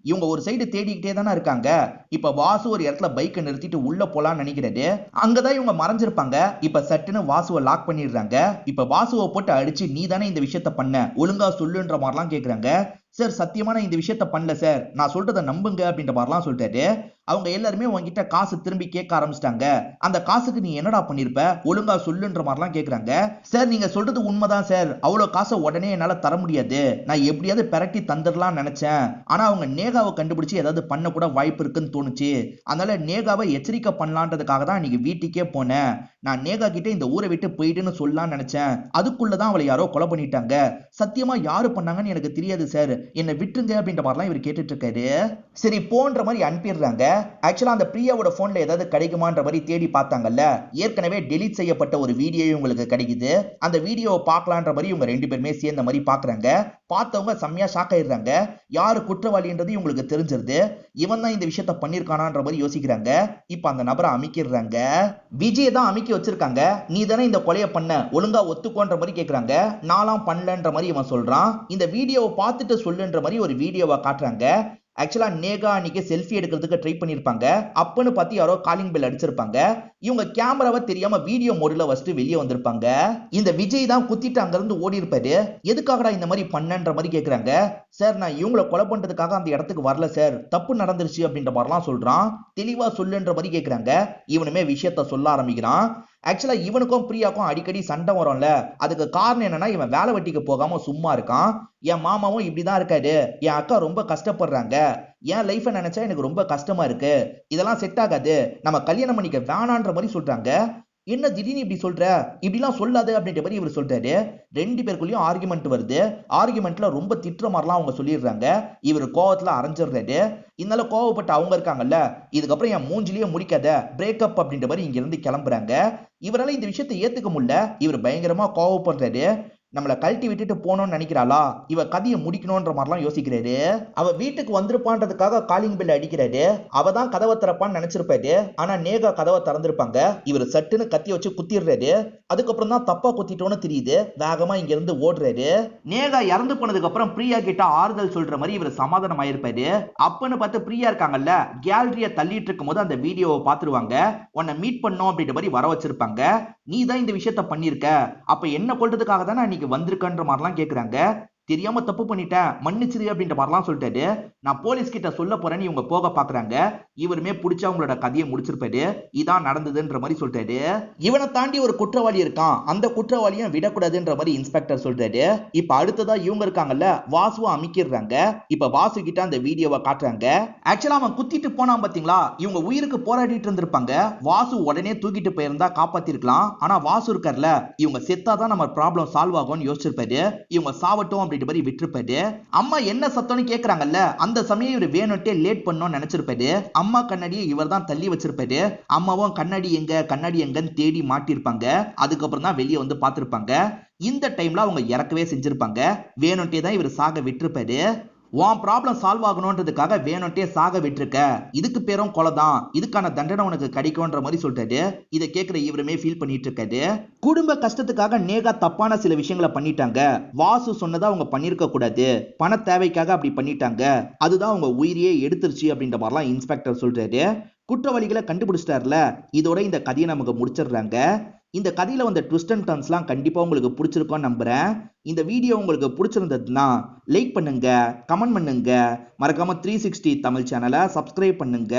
இவங்க ஒரு சைடு தேடிக்கிட்டே தானே இருக்காங்க. இப்ப வாசு ஒரு இடத்துல பைக்கை நிறுத்திட்டு உள்ள போலான்னு நினைக்கிறது. அங்கதான் இவங்க மறைஞ்சிருப்பாங்க. இப்ப சட்டுன்னு வாசுவை லாக் பண்ணிடுறாங்க. இப்ப வாசுவை போட்டு அடிச்சு நீ தானே இந்த விஷயத்த பண்ண, ஒழுங்கா சொல்லுன்ற மாதிரிலாம் கேக்குறாங்க. சார் சத்தியமா நான் இந்த விஷயத்த பண்ணல சார், நான் சொல்றதை நம்புங்க அப்படின்ற மாதிரிலாம் சொல்லிட்டாரு. அவங்க எல்லாருமே உங்ககிட்ட காசு திரும்பி கேட்க ஆரம்பிச்சிட்டாங்க. அந்த காசுக்கு நீ என்னடா பண்ணிருப்ப, ஒழுங்கா சொல்லுன்ற மாதிரிலாம் கேக்குறாங்க. சார் நீங்க சொல்றது உண்மைதான் சார், அவ்வளவு காசை உடனே என்னால தர முடியாது, நான் எப்படியாவது பெரட்டி தந்துடலாம் நினைச்சேன். ஆனா அவங்க நேகாவை கண்டுபிடிச்சு ஏதாவது பண்ண கூட வாய்ப்பு இருக்குன்னு தோணுச்சு. அதனால நேகாவை எச்சரிக்கை பண்ணலான்றதுக்காக தான் இன்னைக்கு வீட்டுக்கே போனேன். நான் நேகா கிட்ட இந்த ஊரை விட்டு போயிட்டுன்னு சொல்லலாம்னு நினைச்சேன். அதுக்குள்ளதான் அவளை யாரோ கொலை பண்ணிட்டாங்க. சத்தியமா யாரு பண்ணாங்கன்னு எனக்கு தெரியாது சார், என்ன விட்டுருங்க அப்படின்ற மாதிரிலாம் இவர் கேட்டுட்டு இருக்காரு. சரி போன்ற மாதிரி அனுப்பிடுறாங்க. ஆக்சுவலா அந்த பிரியாவோட போன்ல ஏதாவது கிடைக்குமான்ற மாதிரி தேடி பார்த்தாங்கல்ல, ஏற்கனவே டெலீட் செய்யப்பட்ட ஒரு வீடியோ உங்களுக்கு கிடைக்குது. அந்த வீடியோவை பார்க்கலான்ற மாதிரி இவங்க ரெண்டு பேருமே சேர்ந்த மாதிரி பாக்குறாங்க. பார்த்தவங்க செம்மையா ஷாக் ஆயிடுறாங்க. யாரு குற்றவாளின்றது இவங்களுக்கு தெரிஞ்சிருது. இவன் தான் இந்த விஷயத்த பண்ணிருக்கானான்ற மாதிரி யோசிக்கிறாங்க. இப்ப அந்த நபரை அமைக்கிறாங்க. விஜய் தான் அமைக்க வச்சிருக்காங்க. நீ தானே இந்த கொலையை பண்ண, ஒழுங்கா ஒத்துக்கோன்ற மாதிரி கேக்குறாங்க. நாலாம் பண்ணலன்ற மாதிரி இவன் சொல்றான். இந்த வீடியோவை பார்த்துட்டு சொல்லுன்ற மாதிரி ஒரு வீடியோவை காட்டுறாங்க. ஆக்சுவலா நேகா அன்னைக்கு செல்ஃபி எடுக்கிறதுக்கு ட்ரை பண்ணிருப்பாங்க. அப்பன்னு பார்த்து யாரோ காலிங் பெல் அடிச்சிருப்பாங்க. இவங்க கேமராவை தெரியாம வீடியோ மோட்ல வச்சுட்டு வெளியே வந்திருப்பாங்க. இந்த விஜய் தான் குத்திட்டு அங்க இருந்து ஓடி இருப்பாரு. எதுக்காகடா இந்த மாதிரி பண்ணன்ற மாதிரி கேக்குறாங்க. சார் நான் இவங்களை கொலை பண்றதுக்காக அந்த இடத்துக்கு வரல சார், தப்பு நடந்துருச்சு அப்படின்ற மாதிரிலாம் சொல்றான். தெளிவா சொல்லுன்ற மாதிரி கேக்குறாங்க. இவனுமே விஷயத்த சொல்ல ஆரம்பிக்கிறான். ஆக்சுவலா இவனுக்கும் பிரியாக்கும் அடிக்கடி சண்டை வரும்ல, அதுக்கு காரணம் என்னன்னா இவன் வேலை வெட்டிக்கு போகாம சும்மா இருக்கான். என் மாமாவும் இப்படிதான் இருக்காரு, என் அக்கா ரொம்ப கஷ்டப்படுறாங்க, என் லைஃபை நினைச்சா எனக்கு ரொம்ப கஷ்டமா இருக்கு, இதெல்லாம் செட் ஆகாது, நம்ம கல்யாணம் பண்ணிக்க வேணான்ற மாதிரி சொல்றாங்க. என்ன திடீர்னு இப்படி சொல்ற, இப்படிலாம் சொல்லாது அப்படின்ற மாதிரி இவர் சொல்றாரு. ரெண்டு பேருக்குள்ளயும் ஆர்குமெண்ட் வருது. ஆர்குமெண்ட்ல ரொம்ப திட்டுற மாதிரிலாம் அவங்க சொல்லிடுறாங்க. இவர் கோவத்துல அரைஞ்சிடுறாரு. இதனால கோவப்பட்டு அவங்க இருக்காங்கல்ல, இதுக்கப்புறம் என் மூஞ்சிலேயே முடிக்காத, பிரேக்கப் அப்படின்ற மாதிரி இங்க இருந்து கிளம்புறாங்க. இவரால இந்த விஷயத்தை ஏத்துக்க முடியல. இவர் பயங்கரமா கோவப்படுறாரு. நம்மளை கழட்டி விட்டுட்டு போனோம்னு நினைக்கிறாளா, இவ கதையை முடிக்கணும்ன்ற மாதிரிலாம் யோசிக்கிறாரு. அவ வீட்டுக்கு வந்திருப்பான்றதுக்காக காலிங் பெல் அடிக்கிறாரு. அவ தான் கதவை திறப்பான்னு நினைச்சிருப்பாரு. ஆனா நேகா கதவை திறந்திருப்பாங்க. இவர் சட்டுன்னு கத்தி வச்சு குத்திடுறாரு. அதுக்கப்புறம் தான் தப்பா குத்திட்டோன்னு தெரியுது. வேகமா இங்க இருந்து ஓடுறாரு. நேகா இறந்து போனதுக்கு அப்புறம் பிரியா கிட்ட ஆறுதல் சொல்ற மாதிரி இவர் சமாதானம் ஆயிருப்பாரு. அப்பன்னு பார்த்து பிரியா இருக்காங்கல்ல, கேலரிய தள்ளிட்டு இருக்கும் போது அந்த வீடியோவை பார்த்துருவாங்க. உன்னை மீட் பண்ணோம் அப்படின்ற மாதிரி வர வச்சிருப்பாங்க. நீ தான் இந்த விஷயத்த பண்ணிருக்க, அப்ப என்ன கொள்றதுக்காக தானே அன்னைக்கு வந்திருக்கன்ற மாதிரிலாம் கேக்குறாங்க. தெரியாம தப்பு பண்ணிட்டேன், மன்னிச்சிரு அப்படின்ற மாதிரிலாம் சொல்லிட்டாரு. நான் போலீஸ் கிட்ட சொல்ல போறேன்னு இவங்க போக பாக்குறாங்க. இவருமே பிடிச்சா அவங்களோட கதையை முடிச்சிருப்பாரு. இதான் நடந்ததுன்ற மாதிரி சொல்லிட்டாரு. இவனை தாண்டி ஒரு குற்றவாளி இருக்கான், அந்த குற்றவாளியும் விடக்கூடாதுன்ற மாதிரி இன்ஸ்பெக்டர் சொல்றாரு. இப்ப அடுத்ததா இவங்க இருக்காங்கல்ல, வாசுவை அமைக்கிறாங்க. இப்ப வாசு கிட்ட அந்த வீடியோவை காட்டுறாங்க. ஆக்சுவலா அவன் குத்திட்டு போனான் பாத்தீங்களா, இவங்க உயிருக்கு போராடிட்டு இருந்திருப்பாங்க. வாசு உடனே தூக்கிட்டு போயிருந்தா காப்பாத்திருக்கலாம். ஆனா வாசு இருக்கார்ல, இவங்க செத்தாதான் நம்ம ப்ராப்ளம் சால்வ் ஆகும்னு யோசிச்சிருப்பாரு. இவங்க சாவட்டும் மாதிரி விட்டுருப்பாரு. அம்மா என்ன சத்தம்னு கேக்குறாங்கல்ல, அந்த சமயம் இவர் வேணும்ட்டே லேட் பண்ணணும்னு நினைச்சிருப்பாரு. அம்மா கண்ணாடியை இவர் தான் தள்ளி வச்சிருப்பாரு. அம்மாவும் கண்ணாடி எங்கன்னு தேடி மாட்டிருப்பாங்க. அதுக்கப்புறம் தான் வெளியே வந்து பார்த்திருப்பாங்க. இந்த டைம்ல அவங்க இறக்கவே செஞ்சிருப்பாங்க. வேணும்ட்டே தான் இவர் சாக விட்டுருப்பாரு. உன் ப்ராப்ளம் சால்வ் ஆகணும்ன்றதுக்காக வேணும்ட்டே சாக விட்டுருக்க, இதுக்கு பேரும் கொலை தான், இதுக்கான தண்டனை உனக்கு கிடைக்கும்ன்ற மாதிரி சொல்லிட்டாரு. இதை கேட்கிற இவருமே ஃபீல் பண்ணிட்டு இருக்காரு. குடும்ப கஷ்டத்துக்காக நேகா தப்பான சில விஷயங்களை பண்ணிட்டாங்க. வாசு சொன்னதா அவங்க பண்ணிருக்க கூடாது, பண தேவைக்காக அப்படி பண்ணிட்டாங்க, அதுதான் அவங்க உயிரியே எடுத்துருச்சு அப்படின்ற மாதிரிலாம் இன்ஸ்பெக்டர் சொல்றாரு. குற்றவாளிகளை கண்டுபிடிச்சிட்டார்ல, இதோட இந்த கதையை நமக்கு முடிச்சிடுறாங்க. இந்த கதையில வந்த ட்விஸ்ட் அண்ட் டர்ன்ஸ்லாம் கண்டிப்பா உங்களுக்கு பிடிச்சிருக்கும்னு நம்புறேன். இந்த வீடியோ உங்களுக்கு பிடிச்சிருந்ததுன்னா லைக் பண்ணுங்க, கமெண்ட் பண்ணுங்க, மறக்காம 360 தமிழ் சேனலை சப்ஸ்கிரைப் பண்ணுங்க.